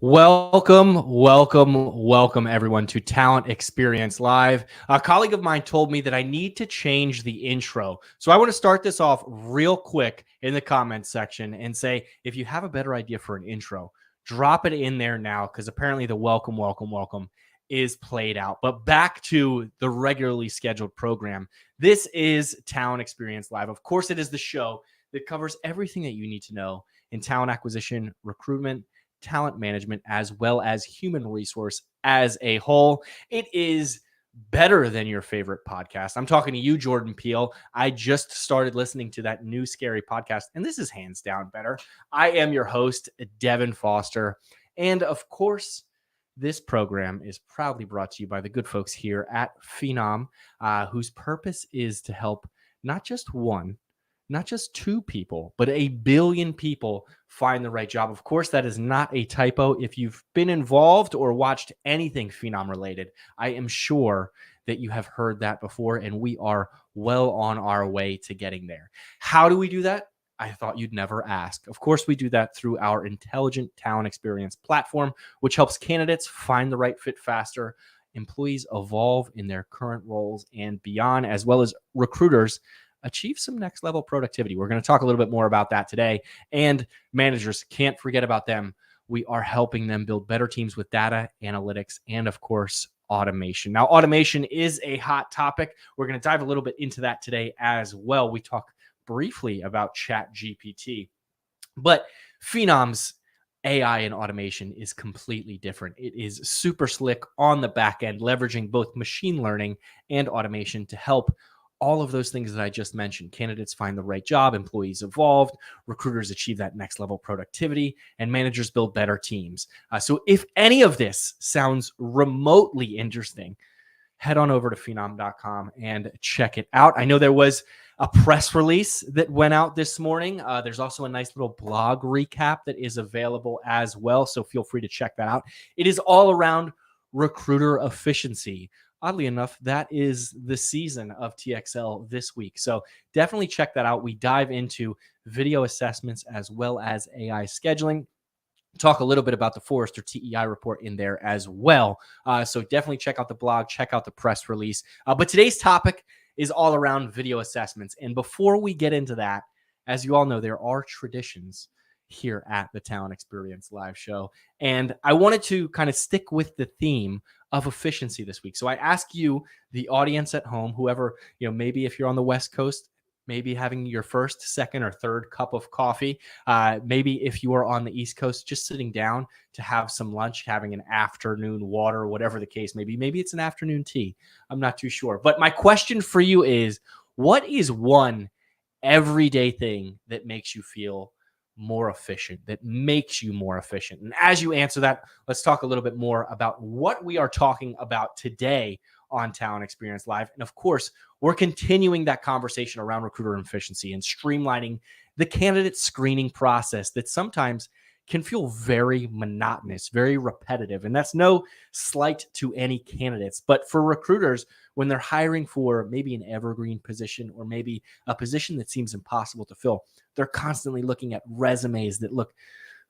Welcome everyone to Talent Experience Live. A colleague of mine told me that I need to change the intro. So I want to start this off real quick in the comments section and say, if you have a better idea for an intro, drop it in there now because apparently the welcome is played out. But back to the regularly scheduled program. This is Talent Experience Live. Of course, it is the show that covers everything that you need to know in talent acquisition, recruitment, talent management, as well as human resource as a whole. It is better than your favorite podcast. I'm talking to you, Jordan Peele. I just started listening to that new scary podcast, and this is hands down better. I am your host, Devin Foster. And of course, this program is proudly brought to you by the good folks here at Phenom, whose purpose is to help not just one, not just two people, but 1 billion people find the right job. Of course, that is not a typo. If you've been involved or watched anything Phenom related, I am sure that you have heard that before, and we are well on our way to getting there. How do we do that? I thought you'd never ask. Of course, we do that through our Intelligent Talent Experience platform, which helps candidates find the right fit faster, employees evolve in their current roles and beyond, as well as recruiters achieve some next level productivity. We're going to talk a little bit more about that today. And managers, can't forget about them. We are helping them build better teams with data, analytics, and of course, automation. Now, automation is a hot topic. We're going to dive a little bit into that today as well. We talk briefly about ChatGPT, but Phenom's AI and automation is completely different. It is super slick on the back end, leveraging both machine learning and automation to help all of those things that I just mentioned. Candidates find the right job, employees evolved, recruiters achieve that next level productivity, and managers build better teams. So if any of this sounds remotely interesting, head on over to phenom.com and check it out. I know there was a press release that went out this morning. There's also a nice little blog recap that is available as well, so feel free to check that out. It is all around recruiter efficiency. Oddly enough, that is the season of TXL this week. So definitely check that out. We dive into video assessments as well as AI scheduling. Talk a little bit about the Forrester TEI report in there as well. So definitely check out the blog, check out the press release. But today's topic is all around video assessments. And before we get into that, as you all know, there are traditions here at the Talent Experience Live show. And I wanted to kind of stick with the theme of efficiency this week. So I ask you, the audience at home, whoever, maybe if you're on the West Coast, maybe having your first, second, or third cup of coffee. Maybe if you are on the East Coast, just sitting down to have some lunch, having an afternoon water, whatever the case may be. Maybe it's an afternoon tea. I'm not too sure. But my question for you is, what is one everyday thing that makes you feel more efficient, that makes you more efficient? And as you answer that, let's talk a little bit more about what we are talking about today on Talent Experience Live. And of course, we're continuing that conversation around recruiter efficiency and streamlining the candidate screening process that sometimes can feel very monotonous, very repetitive. And that's no slight to any candidates. But for recruiters, when they're hiring for maybe an evergreen position or maybe a position that seems impossible to fill, they're constantly looking at resumes that look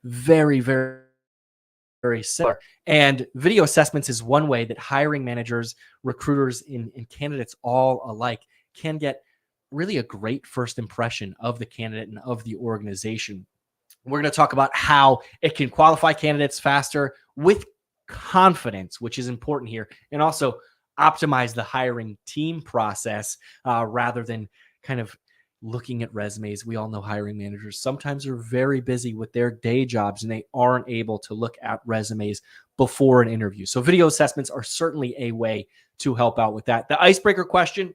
very, very similar. And video assessments is one way that hiring managers, recruiters, and candidates all alike can get really a great first impression of the candidate and of the organization. We're going to talk about how it can qualify candidates faster with confidence, which is important here, and also optimize the hiring team process rather than kind of looking at resumes. We all know hiring managers sometimes are very busy with their day jobs and they aren't able to look at resumes before an interview. So video assessments are certainly a way to help out with that. The icebreaker question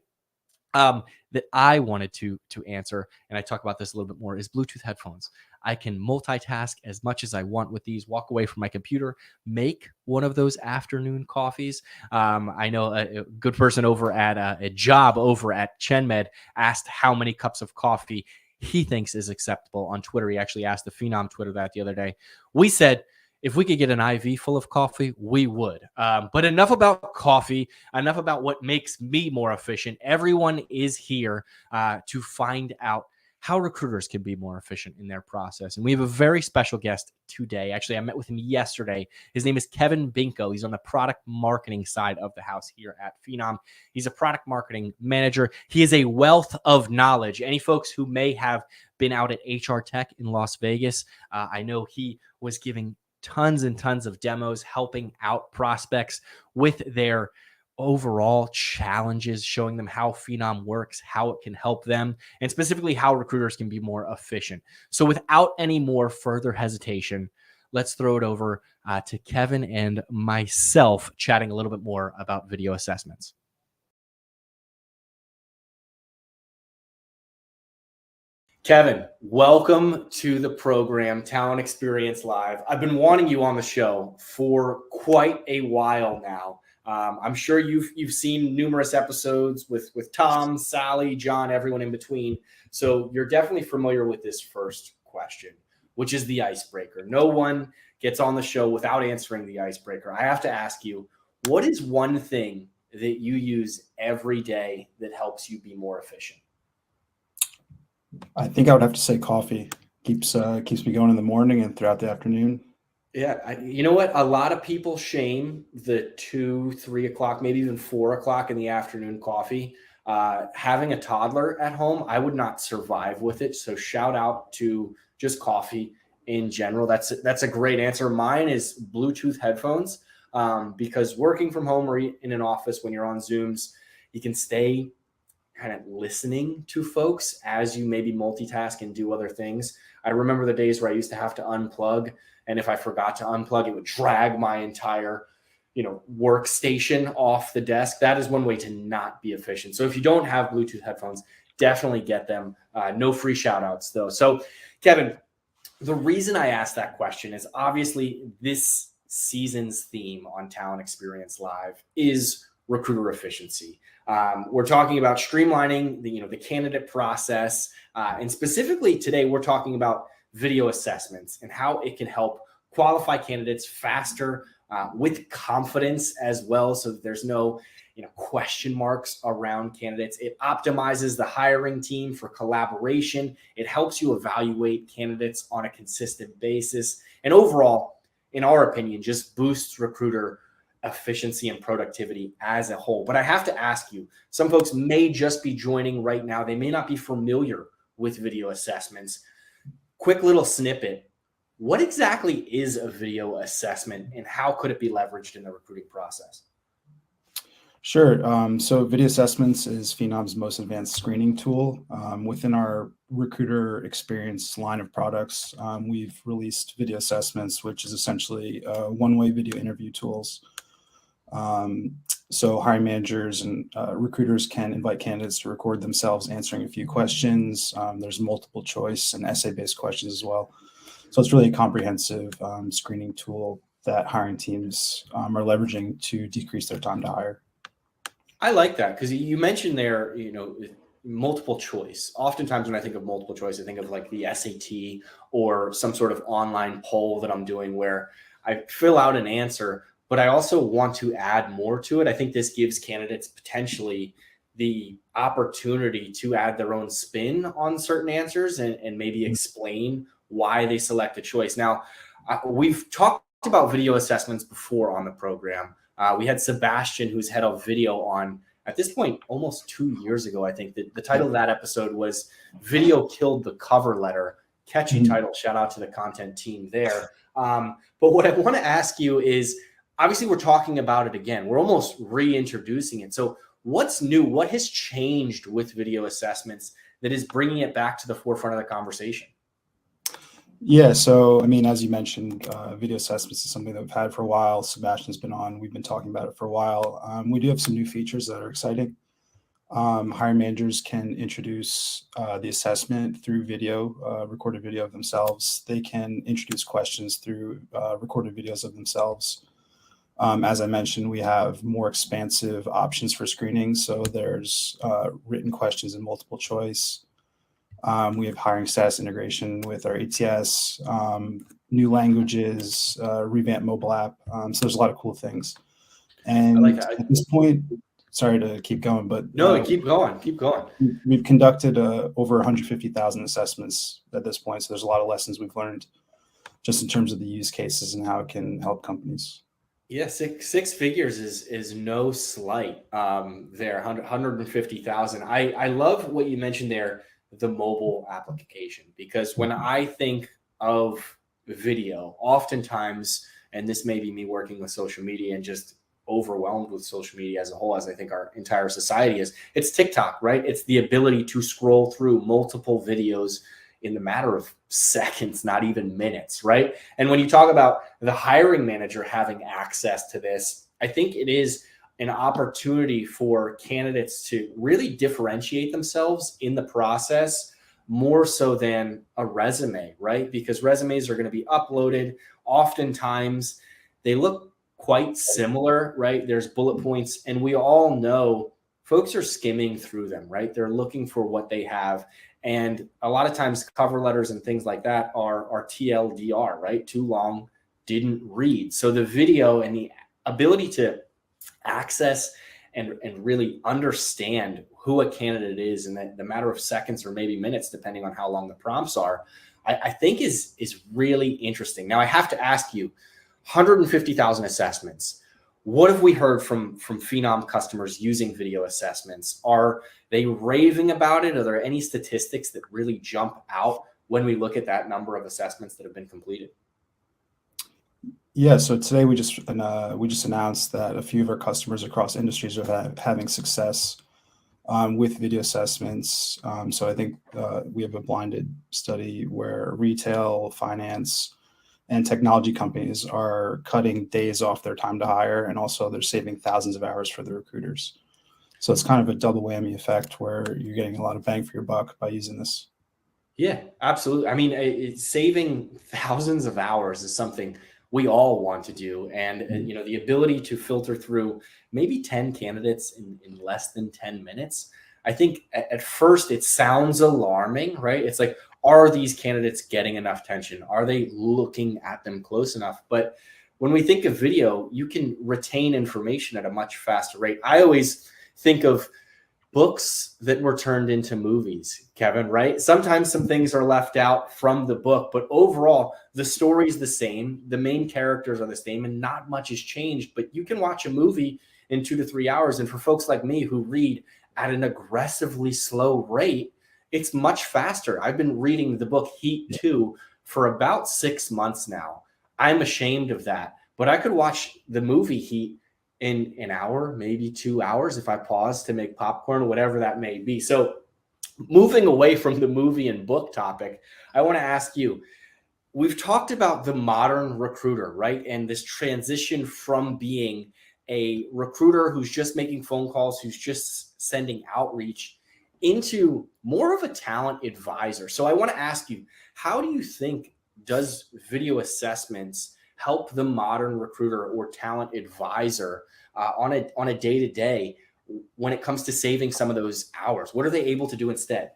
that I wanted to answer, and I talk about this a little bit more, is Bluetooth headphones. I can multitask as much as I want with these, walk away from my computer, make one of those afternoon coffees. I know a good person over at a job over at ChenMed asked how many cups of coffee he thinks is acceptable on Twitter. He actually asked the Phenom Twitter that the other day. We said, if we could get an IV full of coffee, we would. But enough about coffee, enough about what makes me more efficient. Everyone is here to find out how recruiters can be more efficient in their process. And we have a very special guest today. Actually, I met with him yesterday. His name is Kevin Binko. He's on the product marketing side of the house here at Phenom. He's a product marketing manager. He is a wealth of knowledge. Any folks who may have been out at HR Tech in Las Vegas, I know he was giving tons and tons of demos, helping out prospects with their overall challenges, showing them how Phenom works, how it can help them, and specifically how recruiters can be more efficient. So without any more further hesitation, let's throw it over to Kevin and myself chatting a little bit more about video assessments. Kevin, welcome to the program, Talent Experience Live. I've been wanting you on the show for quite a while now. I'm sure you've seen numerous episodes with Tom, Sally, John, everyone in between. So you're definitely familiar with this first question, which is the icebreaker. No one gets on the show without answering the icebreaker. I have to ask you, what is one thing that you use every day that helps you be more efficient? I think I would have to say coffee. Keeps me going in the morning and throughout the afternoon. Yeah, you know what? A lot of people shame the 2, 3 o'clock, maybe even 4 o'clock in the afternoon coffee. Having a toddler at home, I would not survive with it. So shout out to just coffee in general. That's a great answer. Mine is Bluetooth headphones, because working from home or in an office when you're on Zooms, you can stay kind of listening to folks as you maybe multitask and do other things. I remember the days where I used to have to unplug, and if I forgot to unplug, it would drag my entire, workstation off the desk. That is one way to not be efficient. So if you don't have Bluetooth headphones, definitely get them. No free shout outs though. So Kevin, the reason I asked that question is obviously this season's theme on Talent Experience Live is recruiter efficiency. We're talking about streamlining the candidate process. And specifically today, we're talking about video assessments and how it can help qualify candidates faster, with confidence as well. So that there's no, question marks around candidates. It optimizes the hiring team for collaboration. It helps you evaluate candidates on a consistent basis. And overall, in our opinion, just boosts recruiter efficiency and productivity as a whole. But I have to ask you, some folks may just be joining right now. They may not be familiar with video assessments. Quick little snippet. What exactly is a video assessment and how could it be leveraged in the recruiting process? Sure. So video assessments is Phenom's most advanced screening tool. Within our recruiter experience line of products, we've released video assessments, which is essentially one-way video interview tools. So hiring managers and recruiters can invite candidates to record themselves answering a few questions. There's multiple choice and essay-based questions as well. So it's really a comprehensive screening tool that hiring teams are leveraging to decrease their time to hire. I like that because you mentioned there, multiple choice. Oftentimes when I think of multiple choice, I think of like the SAT or some sort of online poll that I'm doing where I fill out an answer, but I also want to add more to it. I think this gives candidates potentially the opportunity to add their own spin on certain answers and maybe explain why they select a choice. Now, we've talked about video assessments before on the program. We had Sebastian, who's head of video, on at this point almost 2 years ago. I think that the title of that episode was "Video Killed the Cover Letter." Catchy title. Shout out to the content team there. But what I want to ask you is, obviously, we're talking about it again. We're almost reintroducing it. So what's new? What has changed with video assessments that is bringing it back to the forefront of the conversation? Yeah, so I mean, as you mentioned, video assessments is something that we've had for a while. Sebastian's been on. We've been talking about it for a while. We do have some new features that are exciting. Hiring managers can introduce the assessment through video, recorded video of themselves. They can introduce questions through recorded videos of themselves. As I mentioned, we have more expansive options for screening. So there's written questions and multiple choice. We have hiring status integration with our ATS, new languages, revamped mobile app. So there's a lot of cool things. And I like that. At this point, sorry to keep going, but No, keep going. Keep going. we've conducted over 150,000 assessments at this point. So there's a lot of lessons we've learned just in terms of the use cases and how it can help companies. Yeah, six figures is no slight. There, 150,000. I love what you mentioned there, the mobile application, because when I think of video, oftentimes, and this may be me working with social media and just overwhelmed with social media as a whole, as I think our entire society is, it's TikTok, right? It's the ability to scroll through multiple videos in the matter of seconds, not even minutes, right? And when you talk about the hiring manager having access to this, I think it is an opportunity for candidates to really differentiate themselves in the process more so than a resume, right? Because resumes are going to be uploaded. Oftentimes they look quite similar, right? There's bullet points, and we all know folks are skimming through them, right? They're looking for what they have. And a lot of times cover letters and things like that are TLDR, right? Too long, didn't read. So the video and the ability to access and really understand who a candidate is in the matter of seconds or maybe minutes, depending on how long the prompts are, I think is really interesting. Now I have to ask you, 150,000 assessments. What have we heard from Phenom customers using video assessments? Are they raving about it? Are there any statistics that really jump out when we look at that number of assessments that have been completed? Yeah, so today we just announced that a few of our customers across industries are having success with video assessments. So I think we have a blinded study where retail, finance, and technology companies are cutting days off their time to hire, and also they're saving thousands of hours for the recruiters. So it's kind of a double whammy effect where you're getting a lot of bang for your buck by using this. Yeah, absolutely. I mean, saving thousands of hours is something we all want to do. And, the ability to filter through maybe 10 candidates in less than 10 minutes, I think at first it sounds alarming, right? It's like, are these candidates getting enough attention? Are they looking at them close enough? But when we think of video, you can retain information at a much faster rate. I always think of books that were turned into movies, Kevin, right? Sometimes some things are left out from the book, but overall, the story's the same. The main characters are the same and not much has changed, but you can watch a movie in 2 to 3 hours. And for folks like me who read at an aggressively slow rate, it's much faster. I've been reading the book Heat 2 for about 6 months now. I'm ashamed of that, but I could watch the movie Heat in an hour, maybe 2 hours if I pause to make popcorn or whatever that may be. So moving away from the movie and book topic, I want to ask you, we've talked about the modern recruiter, right? And this transition from being a recruiter who's just making phone calls, who's just sending outreach, into more of a talent advisor. So I want to ask you, how do you think does video assessments help the modern recruiter or talent advisor on a day-to-day when it comes to saving some of those hours? What are they able to do instead?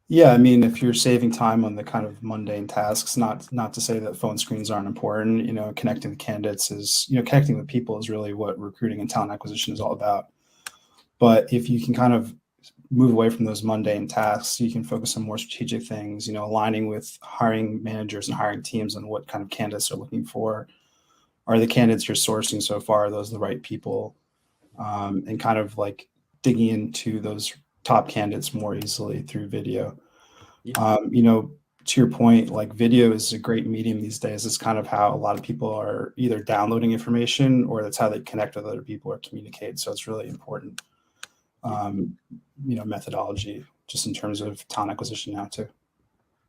Yeah, I mean, if you're saving time on the kind of mundane tasks, not to say that phone screens aren't important, connecting the candidates is, connecting the people is really what recruiting and talent acquisition is all about. But if you can kind of move away from those mundane tasks, you can focus on more strategic things, aligning with hiring managers and hiring teams on what kind of candidates they're looking for. Are the candidates you're sourcing so far, are those the right people? And kind of like digging into those top candidates more easily through video. Yeah. To your point, like video is a great medium these days. It's kind of how a lot of people are either downloading information or that's how they connect with other people or communicate. So it's really important. Methodology just in terms of talent acquisition now too.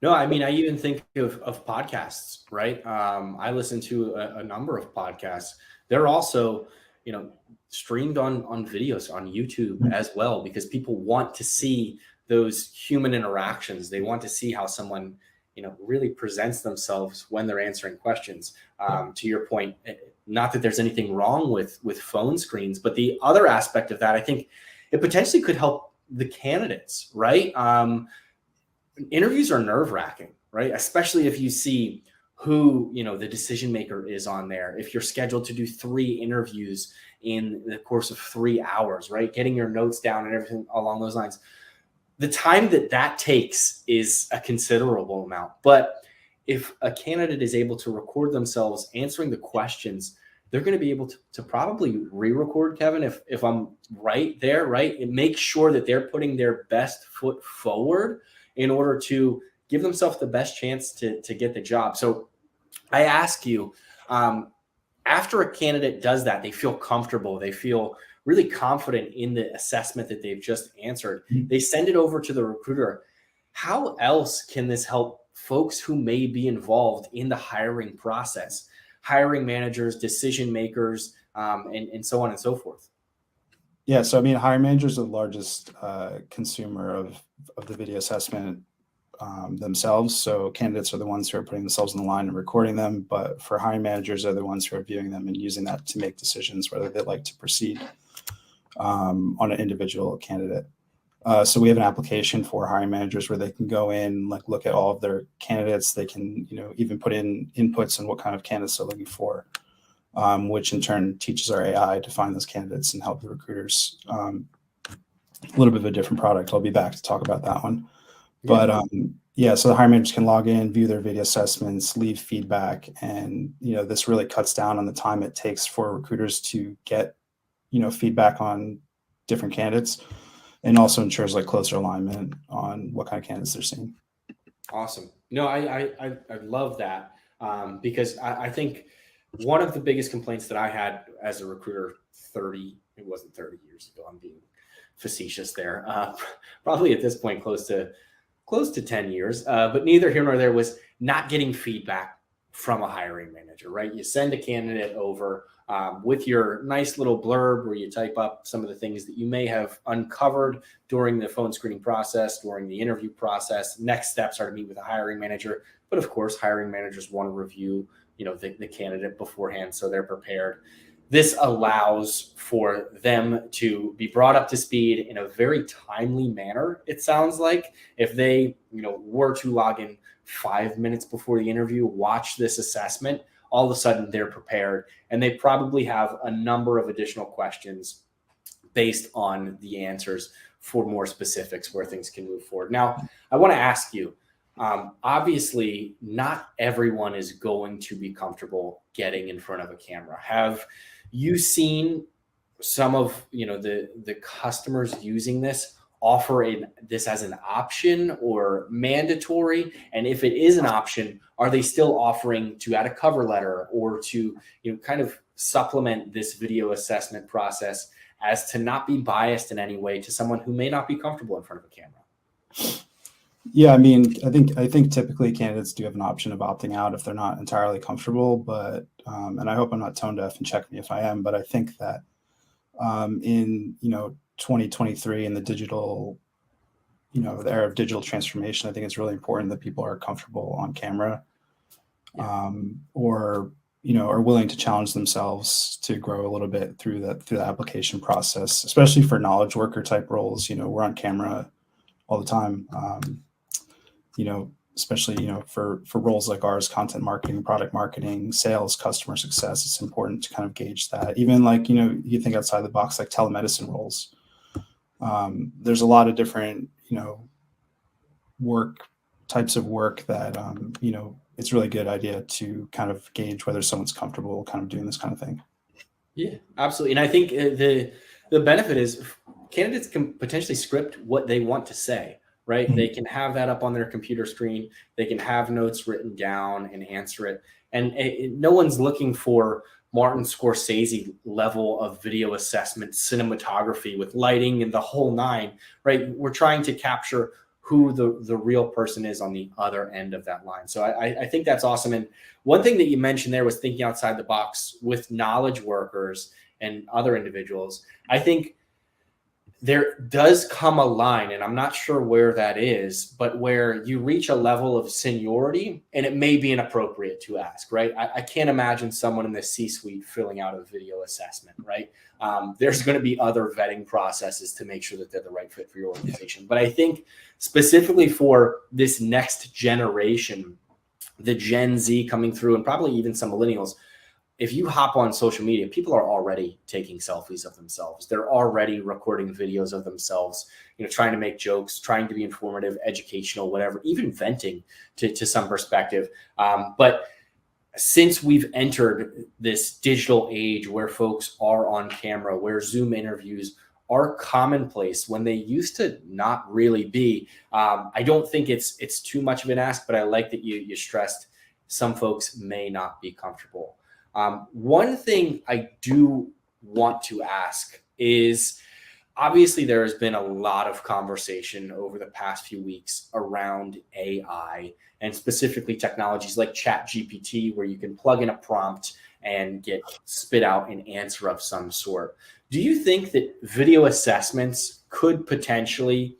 No, I mean, I even think of podcasts, right? I listen to a number of podcasts. They're also, streamed on videos on YouTube as well, because people want to see those human interactions. They want to see how someone, really presents themselves when they're answering questions. To your point, not that there's anything wrong with phone screens, but the other aspect of that, I think it potentially could help the candidates, right? Interviews are nerve-wracking, right? Especially if you see who, the decision maker is on there. If you're scheduled to do 3 interviews in the course of 3 hours, right? Getting your notes down and everything along those lines. The time that takes is a considerable amount. But if a candidate is able to record themselves answering the questions, they're going to be able to probably re-record, Kevin, if I'm right there, right? And make sure that they're putting their best foot forward in order to give themselves the best chance to get the job. So I ask you, after a candidate does that, they feel comfortable, they feel really confident in the assessment that they've just answered, they send it over to the recruiter. How else can this help folks who may be involved in the hiring process, hiring managers, decision makers, and so on and so forth? Yeah, so I mean, hiring managers are the largest consumer of the video assessment themselves. So candidates are the ones who are putting themselves on the line and recording them, but for hiring managers are the ones who are viewing them and using that to make decisions whether they'd like to proceed on an individual candidate. So we have an application for hiring managers where they can go in, like look at all of their candidates. They can, even put in inputs on what kind of candidates they're looking for, which in turn teaches our AI to find those candidates and help the recruiters. A little bit of a different product. I'll be back to talk about that one. But so the hiring managers can log in, view their video assessments, leave feedback, and this really cuts down on the time it takes for recruiters to get feedback on different candidates, and also ensures like closer alignment on what kind of candidates they're seeing. Awesome. No, I love that because I think one of the biggest complaints that I had as a recruiter it wasn't 30 years ago, I'm being facetious there, probably at this point close to 10 years, but neither here nor there, was not getting feedback from a hiring manager, right? You send a candidate over with your nice little blurb where you type up some of the things that you may have uncovered during the phone screening process, during the interview process. Next steps are to meet with a hiring manager. But of course, hiring managers want to review, the candidate beforehand, so they're prepared. This allows for them to be brought up to speed in a very timely manner. It sounds like if they, were to log in 5 minutes before the interview, watch this assessment, all of a sudden they're prepared, and they probably have a number of additional questions based on the answers for more specifics where things can move forward. Now, I want to ask you, obviously not everyone is going to be comfortable getting in front of a camera. Have you seen some of the customers using this offer this as an option or mandatory? And if it is an option, are they still offering to add a cover letter or to kind of supplement this video assessment process as to not be biased in any way to someone who may not be comfortable in front of a camera? Yeah, I mean, I think typically candidates do have an option of opting out if they're not entirely comfortable, but and I hope I'm not tone deaf, and check me if I am, but I think that in 2023 in the digital, the era of digital transformation, I think it's really important that people are comfortable on camera, or are willing to challenge themselves to grow a little bit through the application process, especially for knowledge worker type roles. We're on camera all the time. Especially, for roles like ours, content marketing, product marketing, sales, customer success, it's important to kind of gauge that. Even like, you think outside the box, like telemedicine roles. There's a lot of different, types of work that, it's really a good idea to kind of gauge whether someone's comfortable kind of doing this kind of thing. Yeah, absolutely. And I think the benefit is candidates can potentially script what they want to say. Right? Mm-hmm. They can have that up on their computer screen. They can have notes written down and answer it. And no one's looking for Martin Scorsese level of video assessment, cinematography with lighting and the whole nine, right? We're trying to capture who the real person is on the other end of that line. So I think that's awesome. And one thing that you mentioned there was thinking outside the box with knowledge workers and other individuals. I think there does come a line, and I'm not sure where that is, but where you reach a level of seniority and it may be inappropriate to ask, right? I can't imagine someone in the C-suite filling out a video assessment, right? There's going to be other vetting processes to make sure that they're the right fit for your organization. But I think specifically for this next generation, the Gen Z coming through, and probably even some millennials, if you hop on social media, people are already taking selfies of themselves. They're already recording videos of themselves, trying to make jokes, trying to be informative, educational, whatever, even venting to some perspective. But since we've entered this digital age where folks are on camera, where Zoom interviews are commonplace when they used to not really be, I don't think it's too much of an ask, but I like that you stressed some folks may not be comfortable. One thing I do want to ask is, obviously there has been a lot of conversation over the past few weeks around AI and specifically technologies like ChatGPT, where you can plug in a prompt and get spit out an answer of some sort. Do you think that video assessments could potentially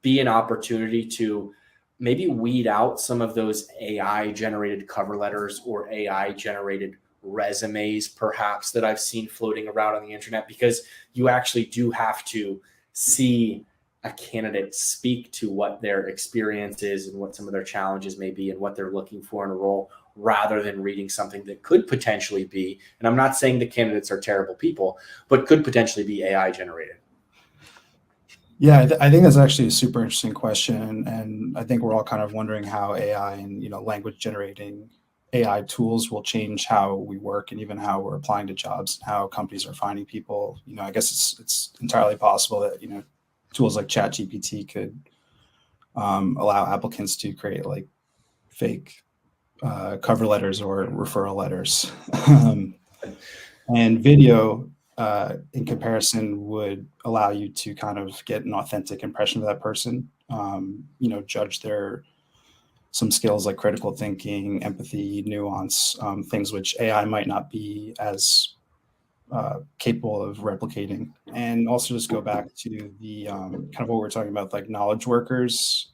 be an opportunity to maybe weed out some of those AI generated cover letters or AI generated resumes perhaps that I've seen floating around on the internet? Because you actually do have to see a candidate speak to what their experience is and what some of their challenges may be and what they're looking for in a role, rather than reading something that could potentially be, and I'm not saying the candidates are terrible people, but could potentially be AI generated. Yeah, I think that's actually a super interesting question, and I think we're all kind of wondering how AI and language generating AI tools will change how we work and even how we're applying to jobs and how companies are finding people. I guess it's entirely possible that tools like ChatGPT could allow applicants to create like fake cover letters or referral letters, and video in comparison would allow you to kind of get an authentic impression of that person. Judge their some skills like critical thinking, empathy, nuance, things which AI might not be as capable of replicating. And also just go back to the kind of what we're talking about, like knowledge workers,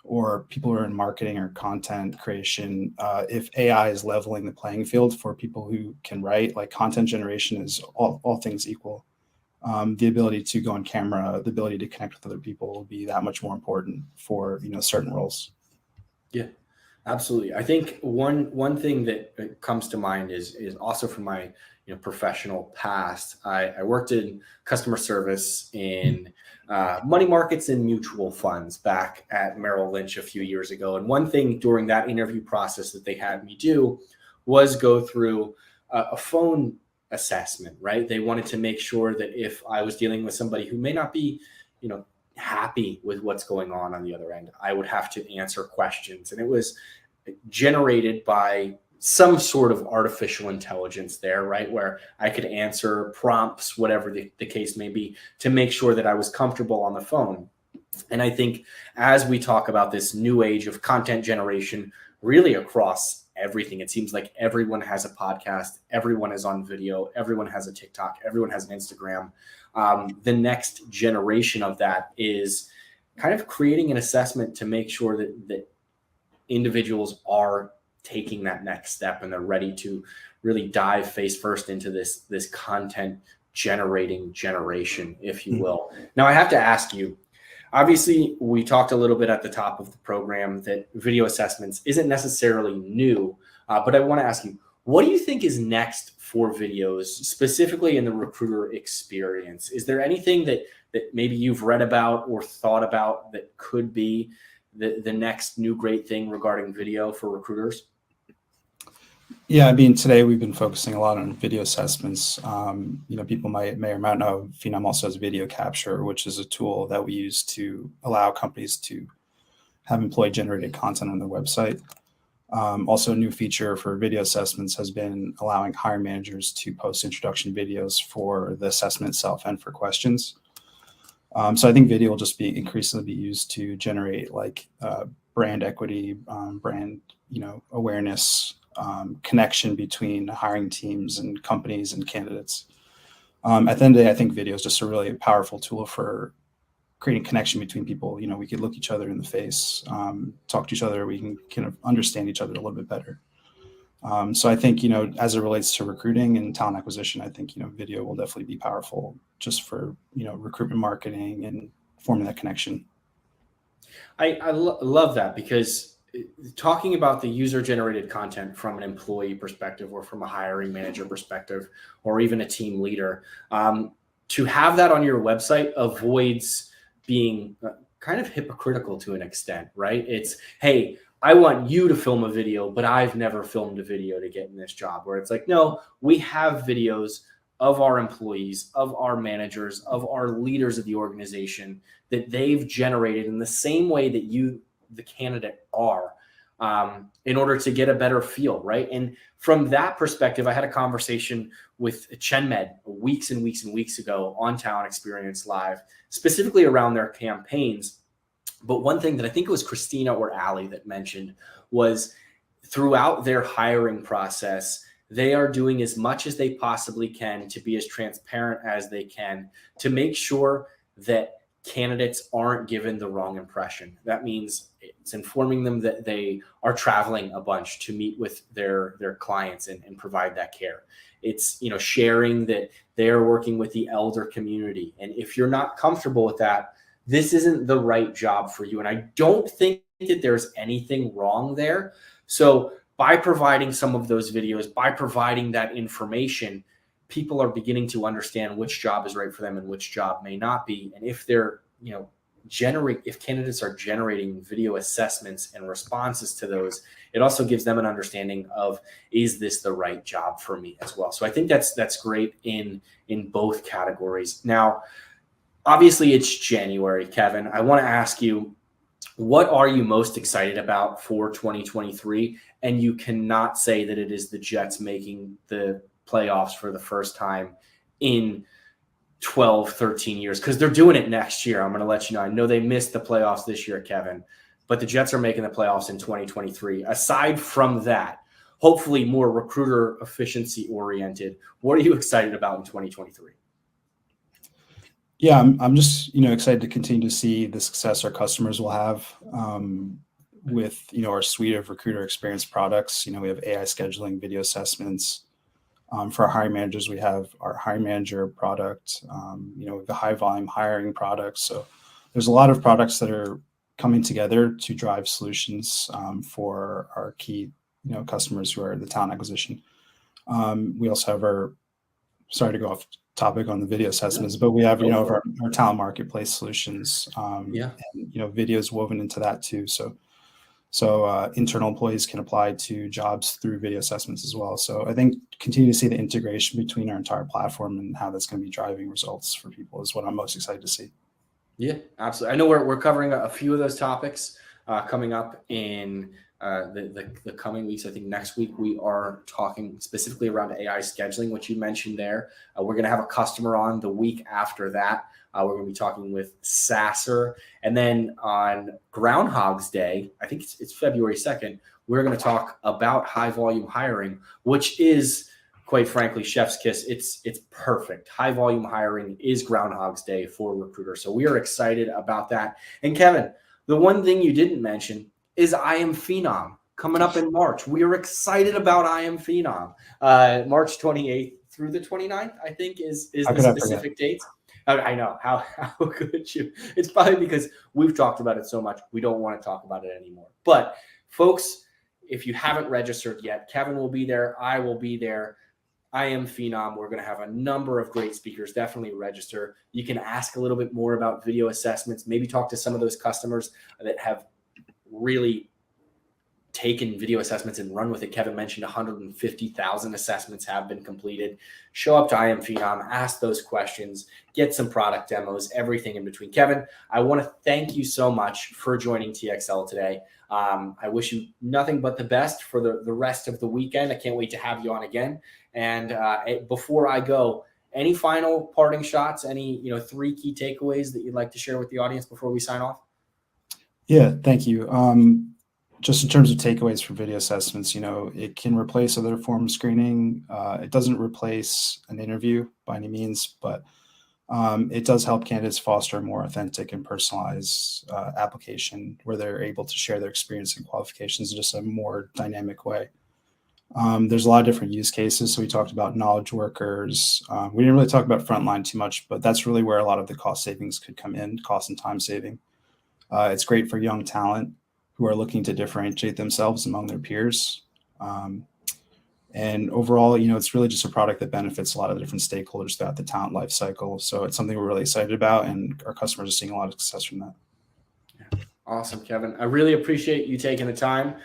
or people who are in marketing or content creation. If AI is leveling the playing field for people who can write, like content generation is all things equal. The ability to go on camera, the ability to connect with other people will be that much more important for certain roles. Yeah, absolutely. I think one thing that comes to mind is also from my professional past. I worked in customer service in money markets and mutual funds back at Merrill Lynch a few years ago. And one thing during that interview process that they had me do was go through a phone assessment, right? They wanted to make sure that if I was dealing with somebody who may not be, happy with what's going on the other end, I would have to answer questions. And it was generated by some sort of artificial intelligence there, right? Where I could answer prompts, whatever the case may be, to make sure that I was comfortable on the phone. And I think as we talk about this new age of content generation, really across everything, it seems like everyone has a podcast, everyone is on video, everyone has a TikTok, everyone has an Instagram. The next generation of that is kind of creating an assessment to make sure that individuals are taking that next step and they're ready to really dive face first into this content generating generation, if you will. Now, I have to ask you, obviously, we talked a little bit at the top of the program that video assessments isn't necessarily new, but I want to ask you, what do you think is next for videos, specifically in the recruiter experience? Is there anything that maybe you've read about or thought about that could be the next new great thing regarding video for recruiters? Yeah, I mean, today we've been focusing a lot on video assessments. People may or might know Phenom also has video capture, which is a tool that we use to allow companies to have employee-generated content on their website. Also, a new feature for video assessments has been allowing hiring managers to post introduction videos for the assessment itself and for questions. So I think video will just be increasingly used to generate like brand equity, brand awareness, connection between hiring teams and companies and candidates. At the end of the day, I think video is just a really powerful tool for creating connection between people. We could look each other in the face, talk to each other. We can kind of understand each other a little bit better. So I think, as it relates to recruiting and talent acquisition, I think, video will definitely be powerful just for, recruitment marketing and forming that connection. I love that, because talking about the user-generated content from an employee perspective or from a hiring manager perspective or even a team leader, to have that on your website avoids being kind of hypocritical to an extent, right? It's, hey, I want you to film a video, but I've never filmed a video to get in this job. Where it's like, no, we have videos of our employees, of our managers, of our leaders of the organization that they've generated in the same way that you, the candidate, are, in order to get a better feel, right? And from that perspective, I had a conversation with ChenMed weeks and weeks and weeks ago on Talent Experience Live, specifically around their campaigns. But one thing that I think it was Christina or Allie that mentioned was throughout their hiring process, they are doing as much as they possibly can to be as transparent as they can to make sure that candidates aren't given the wrong impression. That means it's informing them that they are traveling a bunch to meet with their clients and provide that care. It's, you know, sharing that they're working with the elder community. And if you're not comfortable with that, this isn't the right job for you. And I don't think that there's anything wrong there. So by providing some of those videos, by providing that information, people are beginning to understand which job is right for them and which job may not be. And if they're, you know, if candidates are generating video assessments and responses to those, it also gives them an understanding of, is this the right job for me as well? So I think that's great in both categories. Now, obviously it's January, Kevin. I want to ask you, what are you most excited about for 2023? And you cannot say that it is the Jets making the playoffs for the first time in 12, 13 years, because they're doing it next year. I'm going to let you know. I know they missed the playoffs this year, Kevin, but the Jets are making the playoffs in 2023. Aside from that, hopefully more recruiter efficiency oriented, what are you excited about in 2023? Yeah, I'm just, excited to continue to see the success our customers will have with, our suite of recruiter experience products. We have AI scheduling, video assessments. For our hiring managers, we have our hiring manager product, the high volume hiring products. So there's a lot of products that are coming together to drive solutions for our key, customers who are the talent acquisition. We also have sorry to go off topic on the video assessments, but we have, our talent marketplace solutions, and, videos woven into that too. So internal employees can apply to jobs through video assessments as well. So I think continue to see the integration between our entire platform and how that's going to be driving results for people is what I'm most excited to see. Yeah, absolutely. I know we're covering a few of those topics coming up in the coming weeks. I think next week we are talking specifically around AI scheduling, which you mentioned there. We're going to have a customer on the week after that. We're going to be talking with Sasser. And then on Groundhog's Day, I think it's February 2nd, we're going to talk about high volume hiring, which is, quite frankly, chef's kiss. It's perfect. High volume hiring is Groundhog's Day for recruiters. So we are excited about that. And Kevin, the one thing you didn't mention is I Am Phenom coming up in March. We are excited about I Am Phenom. March 28th through the 29th, I think, is the specific date. I know. How could you? It's probably because we've talked about it so much, we don't want to talk about it anymore. But folks, if you haven't registered yet, Kevin will be there. I will be there. I Am Phenom. We're going to have a number of great speakers. Definitely register. You can ask a little bit more about video assessments, maybe talk to some of those customers that have really taken video assessments and run with it. Kevin mentioned 150,000 assessments have been completed. Show up to I Am Phenom, ask those questions, get some product demos, everything in between. Kevin, I want to thank you so much for joining TXL today. I wish you nothing but the best for the rest of the weekend. I can't wait to have you on again. And before I go, any final parting shots, any 3 key takeaways that you'd like to share with the audience before we sign off? Yeah, thank you. Just in terms of takeaways for video assessments, it can replace other form of screening. It doesn't replace an interview by any means, but it does help candidates foster a more authentic and personalized application where they're able to share their experience and qualifications in just a more dynamic way. There's a lot of different use cases. So we talked about knowledge workers. We didn't really talk about frontline too much, but that's really where a lot of the cost savings could come in, cost and time saving. It's great for young talent. who are looking to differentiate themselves among their peers. And overall, it's really just a product that benefits a lot of different stakeholders throughout the talent life cycle. So it's something we're really excited about, and our customers are seeing a lot of success from that. Awesome, Kevin. I really appreciate you taking the time.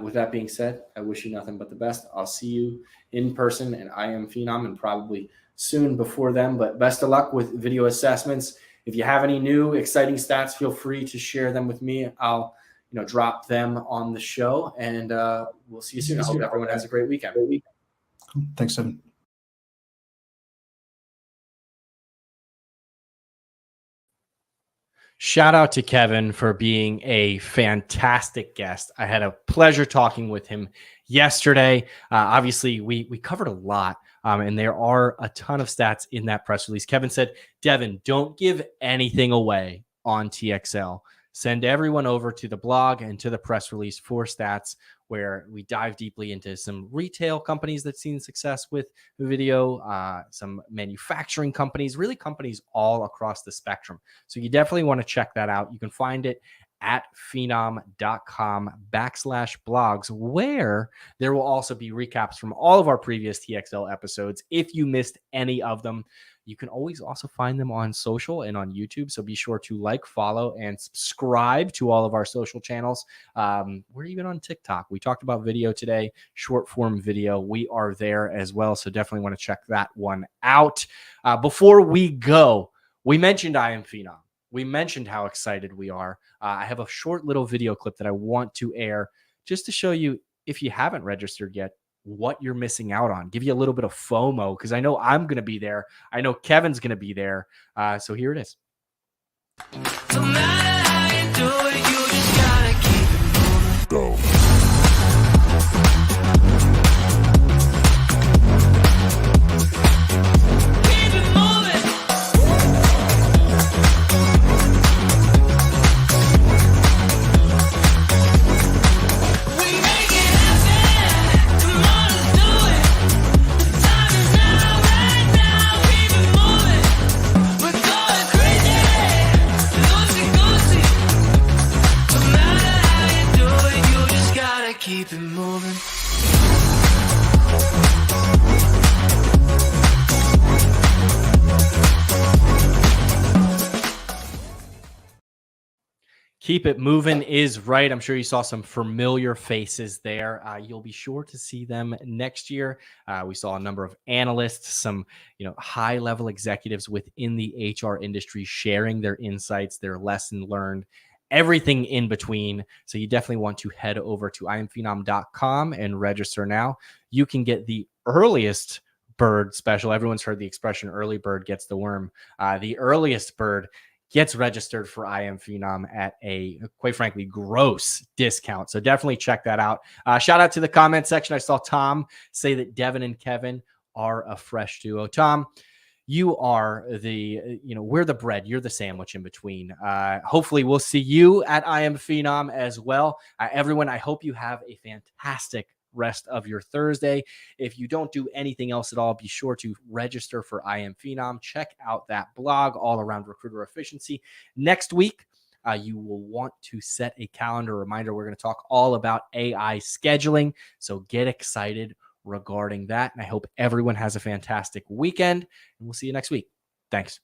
With that being said, I wish you nothing but the best. I'll see you in person at I Am Phenom and probably soon before then. But best of luck with video assessments. If you have any new exciting stats, feel free to share them with me. I'll drop them on the show, and we'll see you soon. I hope everyone has a great weekend. Thanks, Evan. Shout out to Kevin for being a fantastic guest. I had a pleasure talking with him yesterday. Obviously, we covered a lot, and there are a ton of stats in that press release. Kevin said, Devin, don't give anything away on TXL. Send everyone over to the blog and to the press release for stats, where we dive deeply into some retail companies that's seen success with video, some manufacturing companies, really companies all across the spectrum. So you definitely want to check that out. You can find it at phenom.com/blogs, where there will also be recaps from all of our previous TXL episodes. If you missed any of them, you can always also find them on social and on YouTube. So be sure to like, follow, and subscribe to all of our social channels. We're even on TikTok. We talked about video today, short form video. We are there as well. So definitely want to check that one out. Before we go, we mentioned I Am Phenom. We mentioned how excited we are. I have a short little video clip that I want to air just to show you, if you haven't registered yet, what you're missing out on. Give you a little bit of FOMO, because I know I'm going to be there. I know Kevin's going to be there. So here it is. No matter how you do it, you just gotta keep it moving. Go. Keep it moving. Keep it moving is right. I'm sure you saw some familiar faces there. You'll be sure to see them next year. We saw a number of analysts, some high-level executives within the HR industry sharing their insights, their lesson learned, everything in between. So you definitely want to head over to iamphenom.com and register now. You can get the earliest bird special. Everyone's heard the expression early bird gets the worm. The earliest bird gets registered for I Am Phenom at a, quite frankly, gross discount. So definitely check that out. Shout out to the comment section. I saw Tom say that Devin and Kevin are a fresh duo. Tom, you are we're the bread. You're the sandwich in between. Hopefully we'll see you at I Am Phenom as well. Everyone, I hope you have a fantastic rest of your Thursday. If you don't do anything else at all, be sure to register for I Am Phenom. Check out that blog all around recruiter efficiency. Next week, you will want to set a calendar reminder. We're going to talk all about AI scheduling. So get excited regarding that. And I hope everyone has a fantastic weekend, and we'll see you next week. Thanks.